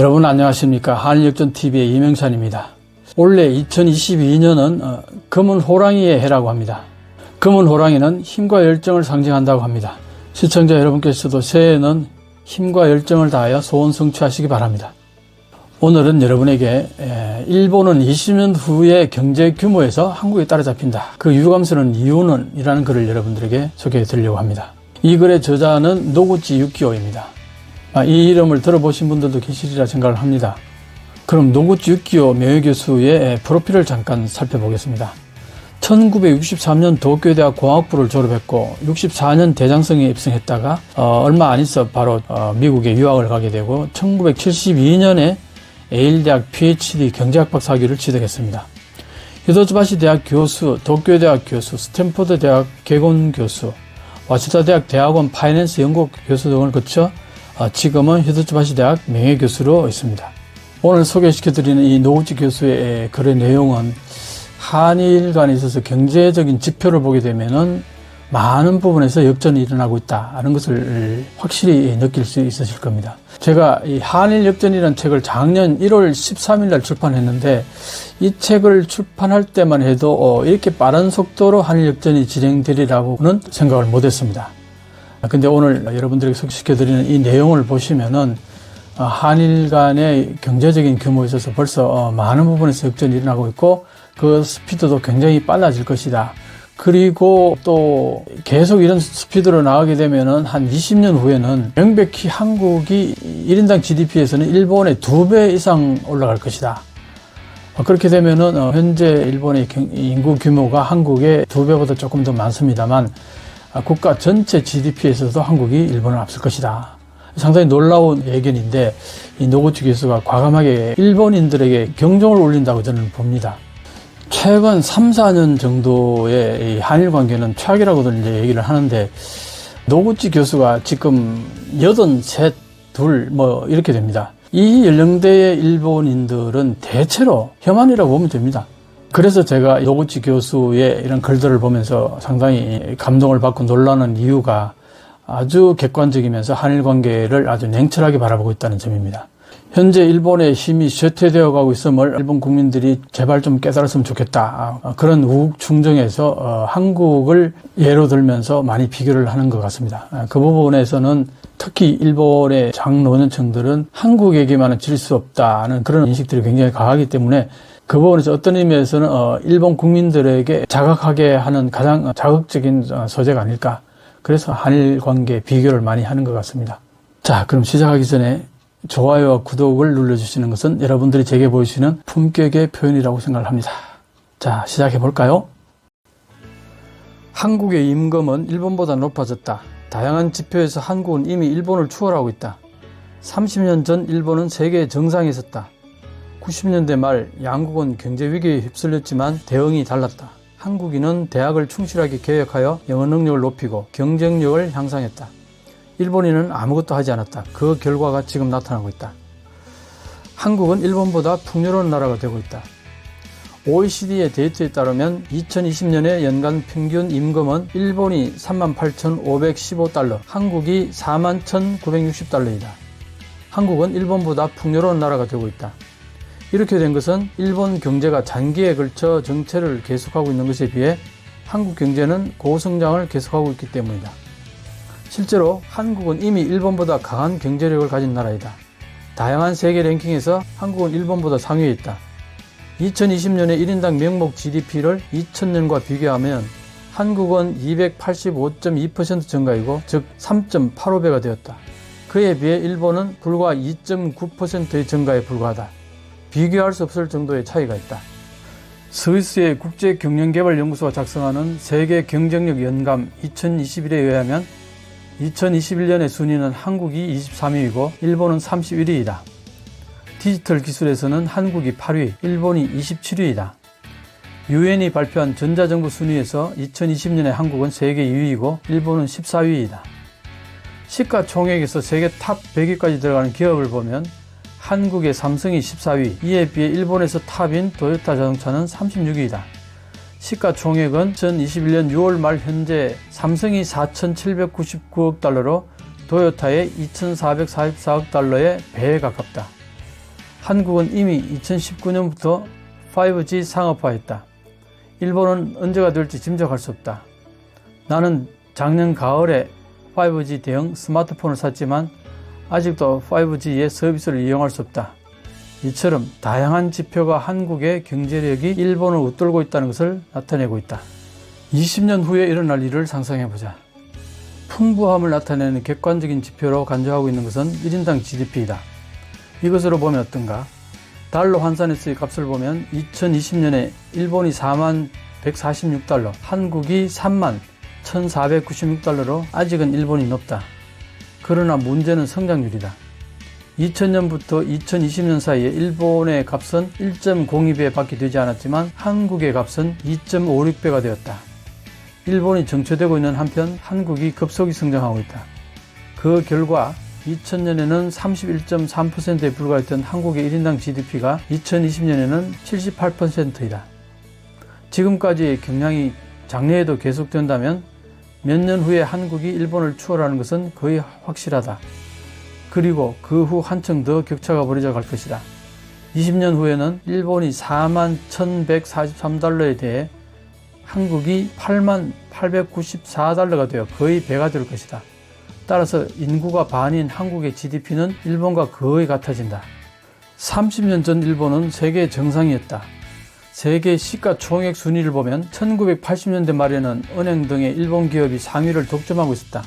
여러분 안녕하십니까. 한일역전TV의 이명찬입니다. 올해 2022년은 검은 호랑이의 해라고 합니다. 검은 호랑이는 힘과 열정을 상징한다고 합니다. 시청자 여러분께서도 새해에는 힘과 열정을 다하여 소원 성취하시기 바랍니다. 오늘은 여러분에게 일본은 20년 후의 경제 규모에서 한국에 따라잡힌다. 그 유감스러운 이유는 이라는 글을 여러분들에게 소개해 드리려고 합니다. 이 글의 저자는 노구치 유키오입니다. 이 이름을 들어보신 분들도 계시리라 생각을 합니다. 그럼 노구치 유키오 명예교수의 프로필을 잠깐 살펴보겠습니다. 1963년 도쿄대학 공학부를 졸업했고 64년 대장성에 입성했다가 얼마 안 있어 바로 미국에 유학을 가게 되고 1972년에 예일대학 PhD 경제학 박사학위를 취득했습니다. 히도츠바시 대학 교수, 도쿄대학 교수, 스탠포드 대학 개건 교수, 와시다 대학 대학원 파이낸스 연구학 교수 등을 거쳐 지금은 히도츠바시 대학 명예교수로 있습니다. 오늘 소개시켜드리는 이 노구치 교수의 글의 내용은 한일 간에 있어서 경제적인 지표를 보게 되면은 많은 부분에서 역전이 일어나고 있다는 것을 확실히 느낄 수 있으실 겁니다. 제가 이 한일 역전이라는 책을 작년 1월 13일 날 출판했는데 이 책을 출판할 때만 해도 이렇게 빠른 속도로 한일 역전이 진행되리라고는 생각을 못했습니다. 근데 오늘 여러분들에게 소개시켜드리는 이 내용을 보시면은 한일 간의 경제적인 규모에 있어서 벌써 많은 부분에서 역전이 일어나고 있고 그 스피드도 굉장히 빨라질 것이다. 그리고 또 계속 이런 스피드로 나가게 되면은 한 20년 후에는 명백히 한국이 1인당 GDP에서는 일본의 2배 이상 올라갈 것이다. 그렇게 되면은 현재 일본의 인구 규모가 한국의 2배보다 조금 더 많습니다만 국가 전체 GDP에서도 한국이 일본을 앞설 것이다. 상당히 놀라운 예견인데 이 노구치 교수가 과감하게 일본인들에게 경종을 울린다고 저는 봅니다. 최근 3, 4년 정도의 이 한일 관계는 최악이라고들 이제 얘기를 하는데 노구치 교수가 지금 83, 2 이렇게 됩니다. 이 연령대의 일본인들은 대체로 혐한이라고 보면 됩니다. 그래서 제가 노구치 교수의 이런 글들을 보면서 상당히 감동을 받고 놀라는 이유가 아주 객관적이면서 한일 관계를 아주 냉철하게 바라보고 있다는 점입니다. 현재 일본의 힘이 쇠퇴되어 가고 있음을 일본 국민들이 제발 좀 깨달았으면 좋겠다. 그런 우후충정에서 한국을 예로 들면서 많이 비교를 하는 것 같습니다. 그 부분에서는 특히 일본의 장노년층들은 한국에게만은 질 수 없다는 그런 인식들이 굉장히 강하기 때문에 그 부분에서 어떤 의미에서는 일본 국민들에게 자각하게 하는 가장 자극적인 소재가 아닐까. 그래서 한일 관계 비교를 많이 하는 것 같습니다. 자, 그럼 시작하기 전에 좋아요와 구독을 눌러주시는 것은 여러분들이 제게 보여주시는 품격의 표현이라고 생각을 합니다. 자, 시작해 볼까요? 한국의 임금은 일본보다 높아졌다. 다양한 지표에서 한국은 이미 일본을 추월하고 있다. 30년 전 일본은 세계 정상에 있었다. 90년대 말 양국은 경제 위기에 휩쓸렸지만 대응이 달랐다. 한국인은 대학을 충실하게 개혁하여 영어 능력을 높이고 경쟁력을 향상했다. 일본인은 아무것도 하지 않았다. 그 결과가 지금 나타나고 있다. 한국은 일본보다 풍요로운 나라가 되고 있다. OECD의 데이터에 따르면 2020년의 연간 평균 임금은 일본이 38,515달러, 한국이 41,960달러이다. 한국은 일본보다 풍요로운 나라가 되고 있다. 이렇게 된 것은 일본 경제가 장기에 걸쳐 정체를 계속하고 있는 것에 비해 한국 경제는 고성장을 계속하고 있기 때문이다. 실제로 한국은 이미 일본보다 강한 경제력을 가진 나라이다. 다양한 세계 랭킹에서 한국은 일본보다 상위에 있다. 2020년에 1인당 명목 GDP를 2000년과 비교하면 한국은 285.2% 증가이고 즉 3.85배가 되었다. 그에 비해 일본은 불과 2.9%의 증가에 불과하다. 비교할 수 없을 정도의 차이가 있다. 스위스의 국제경영개발연구소가 작성하는 세계 경쟁력 연감 2021에 의하면 2021년의 순위는 한국이 23위이고 일본은 31위이다. 디지털 기술에서는 한국이 8위, 일본이 27위이다. 유엔이 발표한 전자정부 순위에서 2020년에 한국은 세계 2위이고 일본은 14위이다. 시가총액에서 세계 탑 100위까지 들어가는 기업을 보면 한국의 삼성이 14위, 이에 비해 일본에서 탑인 도요타 자동차는 36위이다. 시가총액은 2021년 6월 말 현재 삼성이 4,799억 달러로 도요타의 2,444억 달러의 배에 가깝다. 한국은 이미 2019년부터 5G 상업화했다. 일본은 언제가 될지 짐작할 수 없다. 나는 작년 가을에 5G 대형 스마트폰을 샀지만 아직도 5G의 서비스를 이용할 수 없다. 이처럼 다양한 지표가 한국의 경제력이 일본을 웃돌고 있다는 것을 나타내고 있다. 20년 후에 일어날 일을 상상해보자. 풍부함을 나타내는 객관적인 지표로 간주하고 있는 것은 1인당 GDP이다. 이것으로 보면 어떤가? 달러 환산에서의 값을 보면 2020년에 일본이 4만 146달러, 한국이 3만 1496달러로 아직은 일본이 높다. 그러나 문제는 성장률이다. 2000년부터 2020년 사이에 일본의 값은 1.02배 밖에 되지 않았지만 한국의 값은 2.56배가 되었다. 일본이 정체되고 있는 한편 한국이 급속히 성장하고 있다. 그 결과 2000년에는 31.3%에 불과했던 한국의 1인당 GDP가 2020년에는 78%이다. 지금까지의 경향이 장래에도 계속된다면 몇 년 후에 한국이 일본을 추월하는 것은 거의 확실하다. 그리고 그 후 한층 더 격차가 벌어져 갈 것이다. 20년 후에는 일본이 4만 1143달러에 대해 한국이 8만 894달러가 되어 거의 배가 될 것이다. 따라서 인구가 반인 한국의 GDP는 일본과 거의 같아진다. 30년 전 일본은 세계 정상이었다. 세계 시가총액 순위를 보면 1980년대 말에는 은행 등의 일본 기업이 상위를 독점하고 있었다.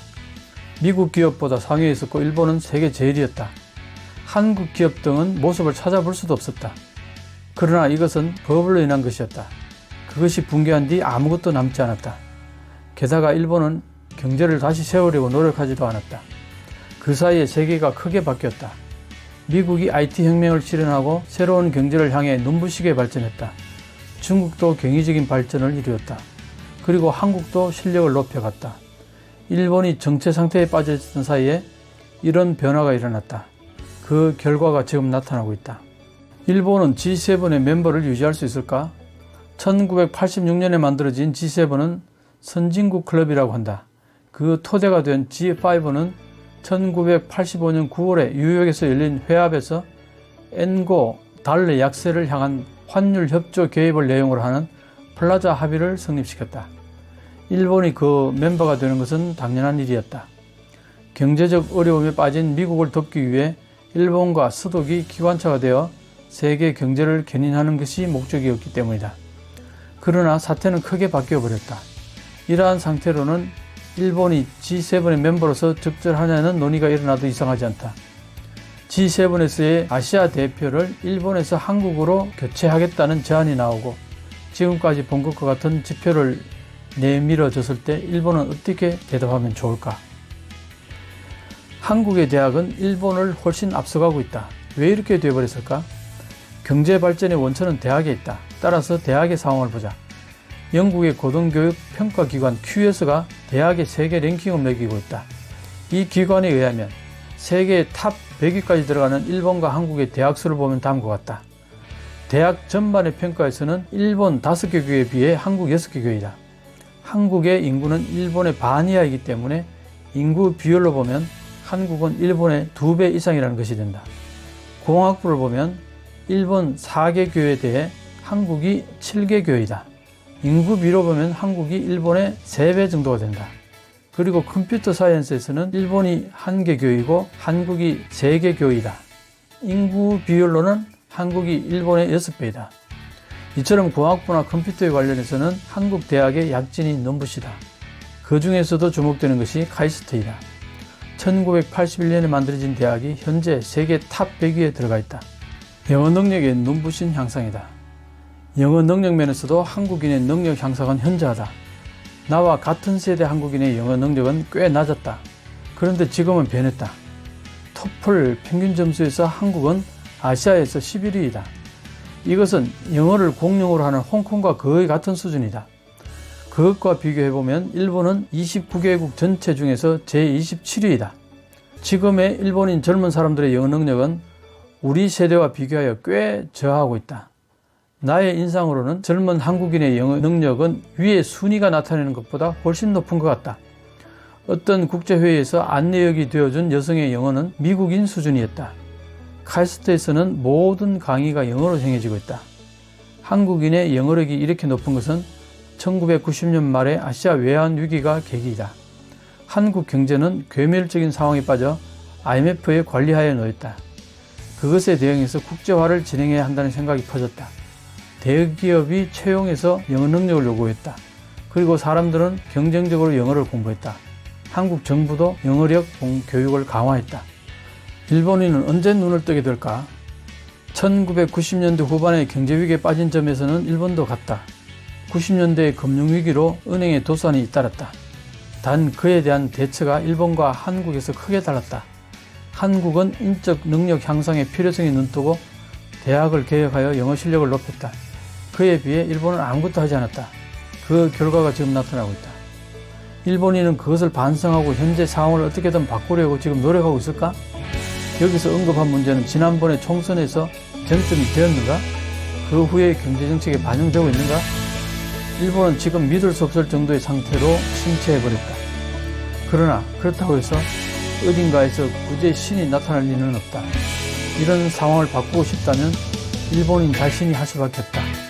미국 기업보다 상위에 있었고 일본은 세계 제일이었다. 한국 기업 등은 모습을 찾아볼 수도 없었다. 그러나 이것은 버블로 인한 것이었다. 그것이 붕괴한 뒤 아무것도 남지 않았다. 게다가 일본은 경제를 다시 세우려고 노력하지도 않았다. 그 사이에 세계가 크게 바뀌었다. 미국이 IT 혁명을 실현하고 새로운 경제를 향해 눈부시게 발전했다. 중국도 경이적인 발전을 이루었다. 그리고 한국도 실력을 높여갔다. 일본이 정체 상태에 빠져 있던 사이에 이런 변화가 일어났다. 그 결과가 지금 나타나고 있다. 일본은 G7의 멤버를 유지할 수 있을까? 1986년에 만들어진 G7은 선진국 클럽이라고 한다. 그 토대가 된 G5는 1985년 9월에 뉴욕에서 열린 회합에서 엔고 달러 약세를 향한 환율 협조 개입을 내용으로 하는 플라자 합의를 성립시켰다. 일본이 그 멤버가 되는 것은 당연한 일이었다. 경제적 어려움에 빠진 미국을 돕기 위해 일본과 서독이 기관차가 되어 세계 경제를 견인하는 것이 목적이었기 때문이다. 그러나 사태는 크게 바뀌어버렸다. 이러한 상태로는 일본이 G7의 멤버로서 적절하냐는 논의가 일어나도 이상하지 않다. G7에서의 아시아 대표를 일본에서 한국으로 교체하겠다는 제안이 나오고 지금까지 본 것과 같은 지표를 내밀어줬을 때 일본은 어떻게 대답하면 좋을까? 한국의 대학은 일본을 훨씬 앞서가고 있다. 왜 이렇게 되어버렸을까? 경제 발전의 원천은 대학에 있다. 따라서 대학의 상황을 보자. 영국의 고등교육 평가기관 QS가 대학의 세계 랭킹을 매기고 있다. 이 기관에 의하면 세계 탑 100위까지 들어가는 일본과 한국의 대학 수를 보면 다음과 같다. 대학 전반의 평가에서는 일본 5개 교에 비해 한국 6개 교이다. 한국의 인구는 일본의 반 이하이기 때문에 인구 비율로 보면 한국은 일본의 2배 이상이라는 것이 된다. 공학부를 보면 일본 4개 교에 대해 한국이 7개 교이다. 인구 비로 보면 한국이 일본의 3배 정도가 된다. 그리고 컴퓨터 사이언스에서는 일본이 1개 교이고 한국이 3개 교이다. 인구 비율로는 한국이 일본의 6배이다. 이처럼 공학부나 컴퓨터에 관련해서는 한국 대학의 약진이 눈부시다. 그 중에서도 주목되는 것이 카이스트이다. 1981년에 만들어진 대학이 현재 세계 탑 100위에 들어가 있다. 영어 능력의 눈부신 향상이다. 영어 능력 면에서도 한국인의 능력 향상은 현저하다. 나와 같은 세대 한국인의 영어 능력은 꽤 낮았다. 그런데 지금은 변했다. 토플 평균 점수에서 한국은 아시아에서 11위이다. 이것은 영어를 공용어로 하는 홍콩과 거의 같은 수준이다. 그것과 비교해보면 일본은 29개국 전체 중에서 제27위이다. 지금의 일본인 젊은 사람들의 영어 능력은 우리 세대와 비교하여 꽤 저하하고 있다. 나의 인상으로는 젊은 한국인의 영어 능력은 위의 순위가 나타내는 것보다 훨씬 높은 것 같다. 어떤 국제회의에서 안내역이 되어준 여성의 영어는 미국인 수준이었다. 카이스트에서는 모든 강의가 영어로 정해지고 있다. 한국인의 영어력이 이렇게 높은 것은 1990년 말에 아시아 외환 위기가 계기이다. 한국 경제는 괴멸적인 상황에 빠져 IMF의 관리하에 놓였다. 그것에 대응해서 국제화를 진행해야 한다는 생각이 퍼졌다. 대기업이 채용해서 영어 능력을 요구했다. 그리고 사람들은 경쟁적으로 영어를 공부했다. 한국 정부도 영어력 교육을 강화했다. 일본인은 언제 눈을 뜨게 될까? 1990년대 후반에 경제위기에 빠진 점에서는 일본도 같다. 90년대의 금융위기로 은행의 도산이 잇따랐다. 단 그에 대한 대처가 일본과 한국에서 크게 달랐다. 한국은 인적 능력 향상의 필요성에 눈뜨고 대학을 개혁하여 영어 실력을 높였다. 그에 비해 일본은 아무것도 하지 않았다. 그 결과가 지금 나타나고 있다. 일본인은 그것을 반성하고 현재 상황을 어떻게든 바꾸려고 지금 노력하고 있을까? 여기서 언급한 문제는 지난번에 총선에서 쟁점이 되었는가? 그 후에 경제정책에 반영되고 있는가? 일본은 지금 믿을 수 없을 정도의 상태로 침체해버렸다. 그러나 그렇다고 해서 어딘가에서 구제 신이 나타날 리는 없다. 이런 상황을 바꾸고 싶다면 일본인 자신이 할 수밖에 없다.